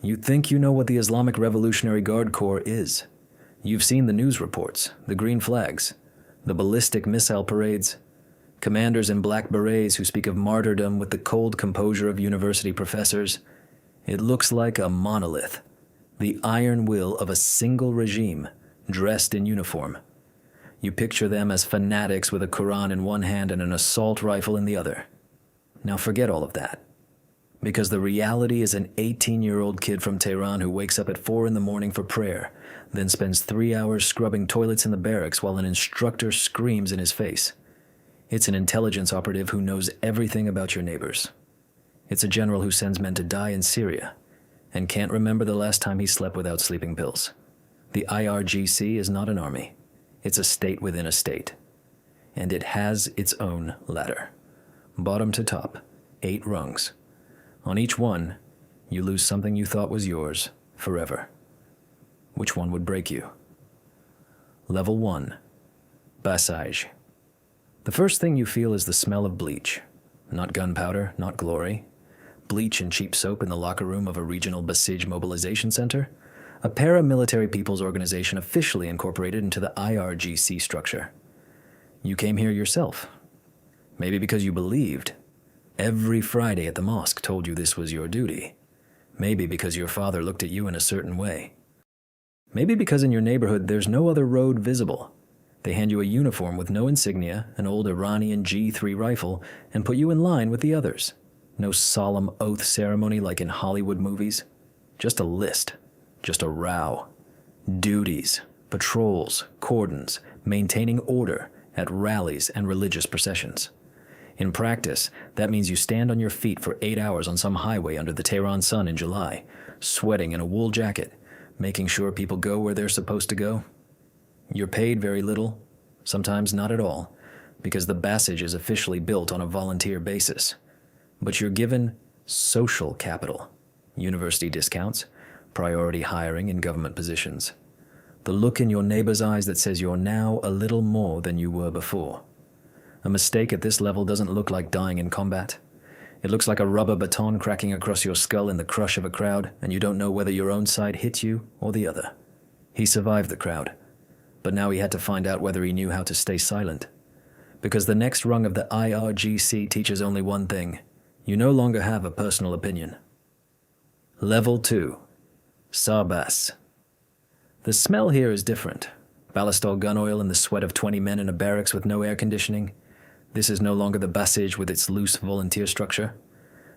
You think you know what the Islamic Revolutionary Guard Corps is. You've seen the news reports, the green flags, the ballistic missile parades, commanders in black berets who speak of martyrdom with the cold composure of university professors. It looks like a monolith, the iron will of a single regime, dressed in uniform. You picture them as fanatics with a Quran in one hand and an assault rifle in the other. Now forget all of that, because the reality is an 18-year-old kid from Tehran who wakes up at 4 in the morning for prayer, then spends 3 hours scrubbing toilets in the barracks while an instructor screams in his face. It's an intelligence operative who knows everything about your neighbors. It's a general who sends men to die in Syria and can't remember the last time he slept without sleeping pills. The IRGC is not an army. It's a state within a state. And it has its own ladder. Bottom to top, 8 rungs. On each one, you lose something you thought was yours forever. Which one would break you? Level 1, BASIJ. The first thing you feel is the smell of bleach. Not gunpowder, not glory. Bleach and cheap soap in the locker room of a regional BASIJ mobilization center. A paramilitary people's organization officially incorporated into the IRGC structure. You came here yourself. Maybe because you believed. Every Friday at the mosque told you this was your duty. Maybe because your father looked at you in a certain way. Maybe because in your neighborhood there's no other road visible. They hand you a uniform with no insignia, an old Iranian G3 rifle, and put you in line with the others. No solemn oath ceremony like in Hollywood movies. Just a list. Just a row. Duties, patrols, cordons, maintaining order at rallies and religious processions. In practice, that means you stand on your feet for 8 hours on some highway under the Tehran sun in July, sweating in a wool jacket, making sure people go where they're supposed to go. You're paid very little, sometimes not at all, because the BASIJ is officially built on a volunteer basis. But you're given social capital, university discounts, priority hiring in government positions. The look in your neighbor's eyes that says you're now a little more than you were before. A mistake at this level doesn't look like dying in combat. It looks like a rubber baton cracking across your skull in the crush of a crowd, and you don't know whether your own side hit you or the other. He survived the crowd, but now he had to find out whether he knew how to stay silent. Because the next rung of the IRGC teaches only one thing. You no longer have a personal opinion. Level 2, SARBAZ. The smell here is different. Ballistol gun oil and the sweat of 20 men in a barracks with no air conditioning. This is no longer the BASIJ with its loose volunteer structure.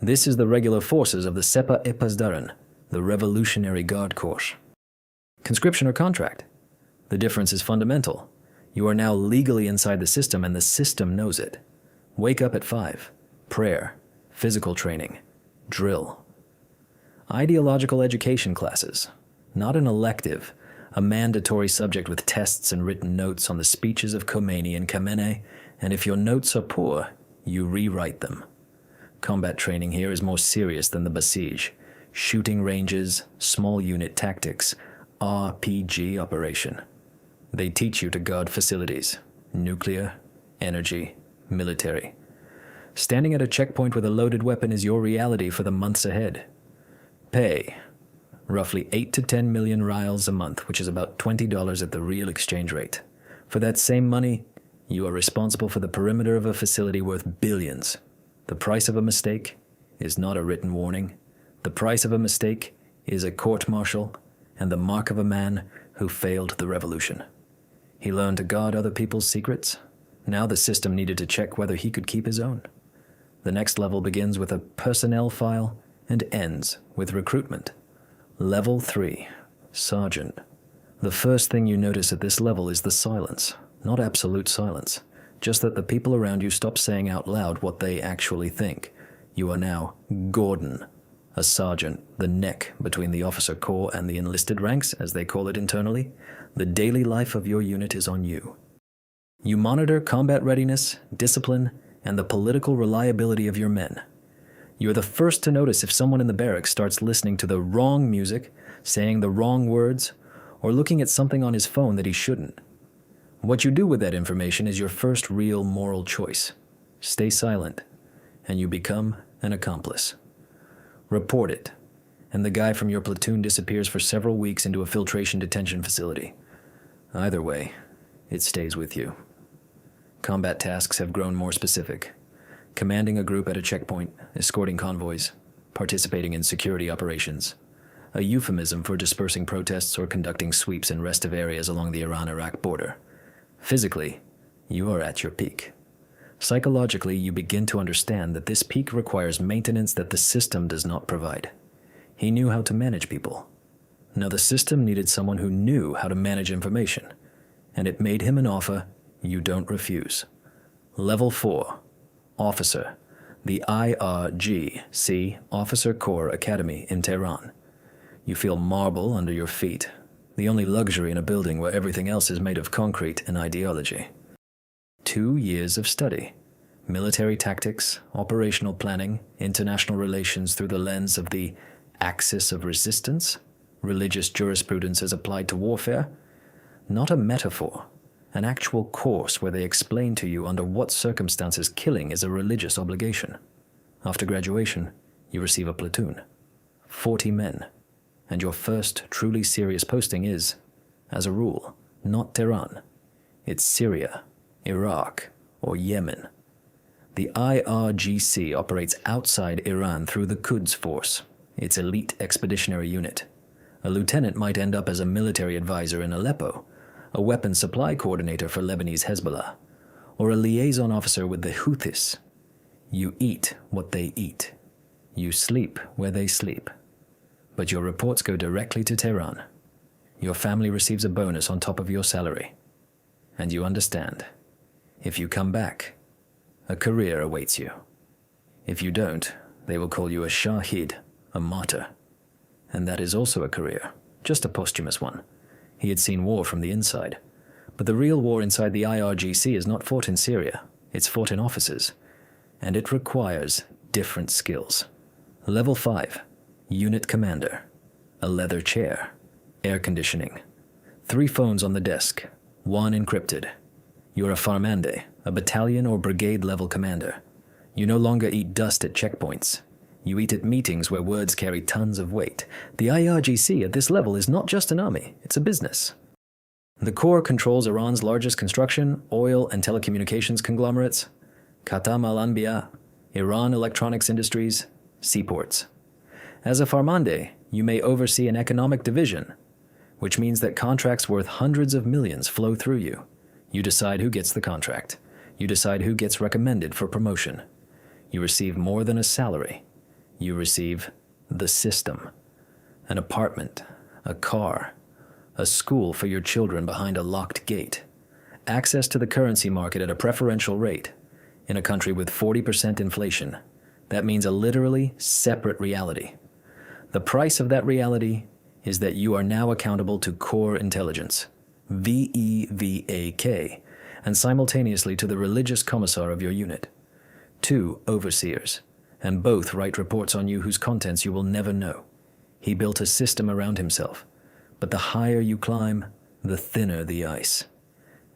This is the regular forces of the Sepa-e Pasdaran, the Revolutionary Guard Corps. Conscription or contract? The difference is fundamental. You are now legally inside the system and the system knows it. Wake up at 5. Prayer. Physical training. Drill. Ideological education classes. Not an elective, a mandatory subject with tests and written notes on the speeches of Khomeini and Khamenei, and if your notes are poor, you rewrite them. Combat training here is more serious than the BASIJ. Shooting ranges, small unit tactics, RPG operation. They teach you to guard facilities, nuclear, energy, military. Standing at a checkpoint with a loaded weapon is your reality for the months ahead. Pay. Roughly 8 to 10 million rials a month, which is about $20 at the real exchange rate. For that same money, you are responsible for the perimeter of a facility worth billions. The price of a mistake is not a written warning. The price of a mistake is a court-martial and the mark of a man who failed the revolution. He learned to guard other people's secrets. Now the system needed to check whether he could keep his own. The next level begins with a personnel file and ends with recruitment. Level 3, Sergeant. The first thing you notice at this level is the silence. Not absolute silence, just that the people around you stop saying out loud what they actually think. You are now Gordon, a sergeant, the neck between the officer corps and the enlisted ranks, as they call it internally. The daily life of your unit is on you. You monitor combat readiness, discipline, and the political reliability of your men. You're the first to notice if someone in the barracks starts listening to the wrong music, saying the wrong words, or looking at something on his phone that he shouldn't. What you do with that information is your first real moral choice. Stay silent, and you become an accomplice. Report it, and the guy from your platoon disappears for several weeks into a filtration detention facility. Either way, it stays with you. Combat tasks have grown more specific. Commanding a group at a checkpoint, escorting convoys, participating in security operations. A euphemism for dispersing protests or conducting sweeps in restive areas along the Iran-Iraq border. Physically, you are at your peak. Psychologically, you begin to understand that this peak requires maintenance that the system does not provide. He knew how to manage people. Now the system needed someone who knew how to manage information, and it made him an offer you don't refuse. Level 4, Officer, the IRGC Officer Corps Academy in Tehran. You feel marble under your feet, the only luxury in a building where everything else is made of concrete and ideology. 2 years of study, military tactics, operational planning, international relations through the lens of the axis of resistance, religious jurisprudence as applied to warfare. Not a metaphor, an actual course where they explain to you under what circumstances killing is a religious obligation. After graduation, you receive a platoon, 40 men, and your first truly serious posting is, as a rule, not Tehran. It's Syria, Iraq, or Yemen. The IRGC operates outside Iran through the QUDS force, its elite expeditionary unit. A lieutenant might end up as a military advisor in Aleppo, a weapons supply coordinator for Lebanese Hezbollah, or a liaison officer with the Houthis. You eat what they eat. You sleep where they sleep. But your reports go directly to Tehran. Your family receives a bonus on top of your salary. And you understand. If you come back, a career awaits you. If you don't, they will call you a shahid, a martyr. And that is also a career, just a posthumous one. He had seen war from the inside. But the real war inside the IRGC is not fought in Syria, it's fought in offices. And it requires different skills. Level 5, Unit Commander. A leather chair, air conditioning. 3 phones on the desk, 1 encrypted. You're a Farmande, a battalion or brigade level commander. You no longer eat dust at checkpoints. You eat at meetings where words carry tons of weight. The IRGC at this level is not just an army, it's a business. The Corps controls Iran's largest construction, oil, and telecommunications conglomerates, Khatam al-Anbiya, Iran Electronics Industries, seaports. As a Farmande, you may oversee an economic division, which means that contracts worth hundreds of millions flow through you. You decide who gets the contract. You decide who gets recommended for promotion. You receive more than a salary. You receive the system. An apartment, a car, a school for your children behind a locked gate, access to the currency market at a preferential rate. In a country with 40% inflation, that means a literally separate reality. The price of that reality is that you are now accountable to Core Intelligence, VEVAK, and simultaneously to the religious commissar of your unit. 2 overseers, and both write reports on you whose contents you will never know. He built a system around himself, but the higher you climb, the thinner the ice.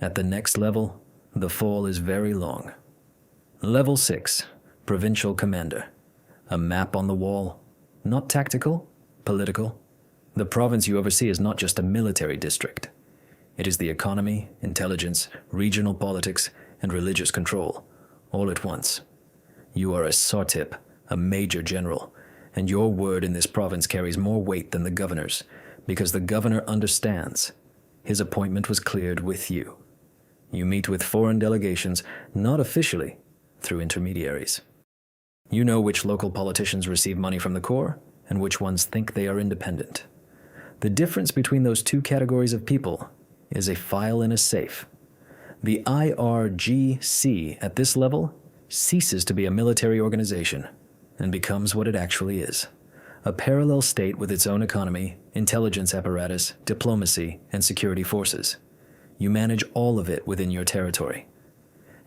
At the next level, the fall is very long. Level 6, Provincial Commander. A map on the wall, not tactical, political. The province you oversee is not just a military district. It is the economy, intelligence, regional politics, and religious control, all at once. You are a Sartip, a major general, and your word in this province carries more weight than the governor's, because the governor understands. His appointment was cleared with you. You meet with foreign delegations, not officially, through intermediaries. You know which local politicians receive money from the Corps, and which ones think they are independent. The difference between those 2 categories of people is a file in a safe. The IRGC at this level ceases to be a military organization and becomes what it actually is. A parallel state with its own economy, intelligence apparatus, diplomacy, and security forces. You manage all of it within your territory.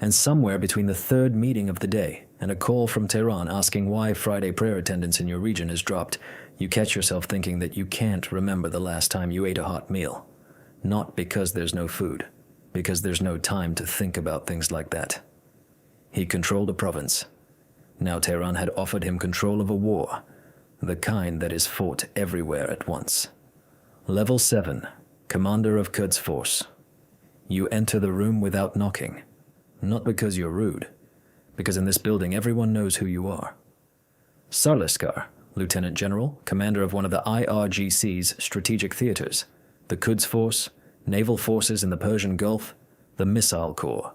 And somewhere between the 3rd meeting of the day and a call from Tehran asking why Friday prayer attendance in your region is dropped, you catch yourself thinking that you can't remember the last time you ate a hot meal. Not because there's no food, because there's no time to think about things like that. He controlled a province. Now Tehran had offered him control of a war, the kind that is fought everywhere at once. Level 7, Commander of QUDS Force. You enter the room without knocking, not because you're rude, because in this building everyone knows who you are. Sarlaskar, Lieutenant General, commander of one of the IRGC's strategic theaters, the QUDS Force, naval forces in the Persian Gulf, the Missile Corps.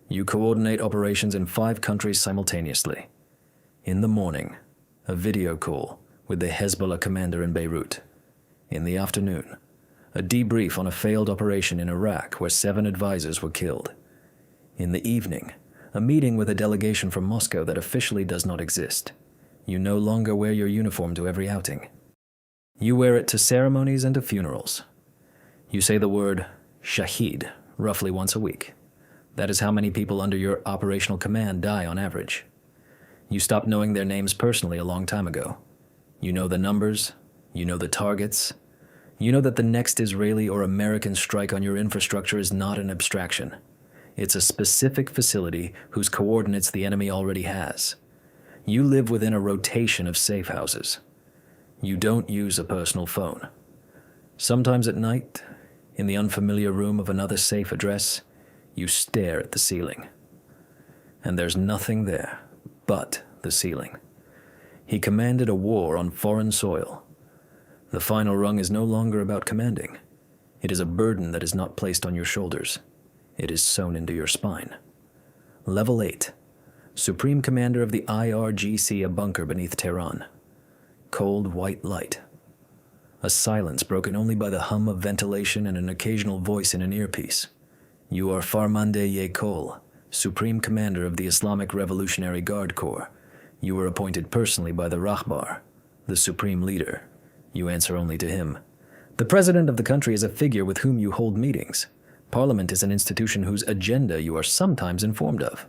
You coordinate operations in 5 countries simultaneously. In the morning, a video call with the Hezbollah commander in Beirut. In the afternoon, a debrief on a failed operation in Iraq where 7 advisors were killed. In the evening, a meeting with a delegation from Moscow that officially does not exist. You no longer wear your uniform to every outing. You wear it to ceremonies and to funerals. You say the word Shaheed roughly once a week. That is how many people under your operational command die on average. You stopped knowing their names personally a long time ago. You know the numbers, you know the targets. You know that the next Israeli or American strike on your infrastructure is not an abstraction. It's a specific facility whose coordinates the enemy already has. You live within a rotation of safe houses. You don't use a personal phone. Sometimes at night, in the unfamiliar room of another safe address, you stare at the ceiling. And there's nothing there but the ceiling. He commanded a war on foreign soil. The final rung is no longer about commanding. It is a burden that is not placed on your shoulders. It is sewn into your spine. Level 8. Supreme Commander of the IRGC, a bunker beneath Tehran. Cold white light. A silence broken only by the hum of ventilation and an occasional voice in an earpiece. You are Farmande Yekol, Supreme Commander of the Islamic Revolutionary Guard Corps. You were appointed personally by the Rahbar, the Supreme Leader. You answer only to him. The President of the country is a figure with whom you hold meetings. Parliament is an institution whose agenda you are sometimes informed of.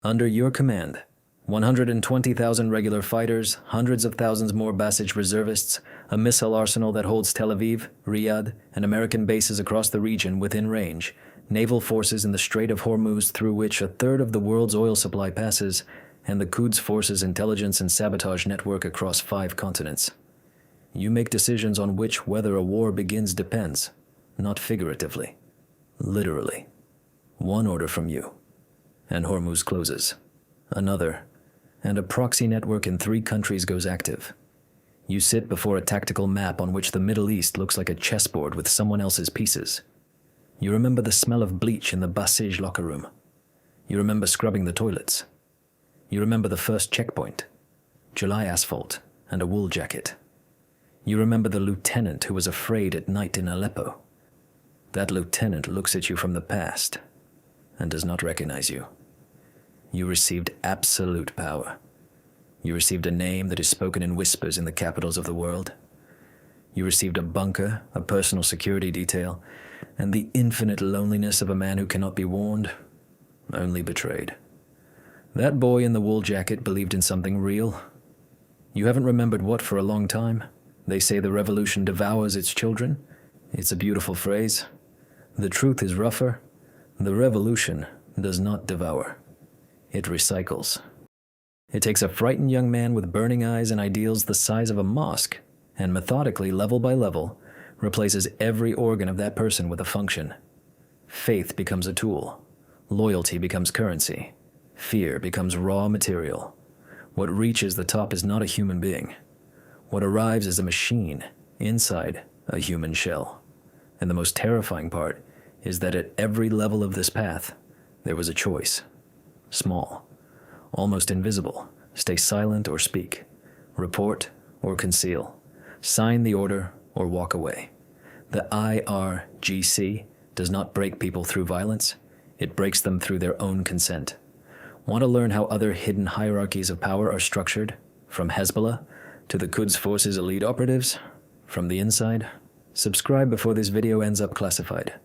Under your command, 120,000 regular fighters, hundreds of thousands more BASIJ reservists, a missile arsenal that holds Tel Aviv, Riyadh, and American bases across the region within range, naval forces in the Strait of Hormuz through which a third of the world's oil supply passes, and the QUDS Forces intelligence and sabotage network across 5 continents. You make decisions on which whether a war begins depends, not figuratively, literally. One order from you, and Hormuz closes. Another, and a proxy network in 3 countries goes active. You sit before a tactical map on which the Middle East looks like a chessboard with someone else's pieces. You remember the smell of bleach in the BASIJ locker room. You remember scrubbing the toilets. You remember the first checkpoint, July asphalt, and a wool jacket. You remember the lieutenant who was afraid at night in Aleppo. That lieutenant looks at you from the past and does not recognize you. You received absolute power. You received a name that is spoken in whispers in the capitals of the world. You received a bunker, a personal security detail, and the infinite loneliness of a man who cannot be warned, only betrayed. That boy in the wool jacket believed in something real. You haven't remembered what for a long time. They say the revolution devours its children. It's a beautiful phrase. The truth is rougher. The revolution does not devour. It recycles. It takes a frightened young man with burning eyes and ideals the size of a mosque, and methodically, level by level, replaces every organ of that person with a function. Faith becomes a tool. Loyalty becomes currency. Fear becomes raw material. What reaches the top is not a human being. What arrives is a machine inside a human shell. And the most terrifying part is that at every level of this path, there was a choice. Small, almost invisible. Stay silent or speak. Report or conceal. Sign the order or walk away. The IRGC does not break people through violence. It breaks them through their own consent. Want to learn how other hidden hierarchies of power are structured? From Hezbollah to the QUDS Forces elite operatives? From the inside? Subscribe before this video ends up classified.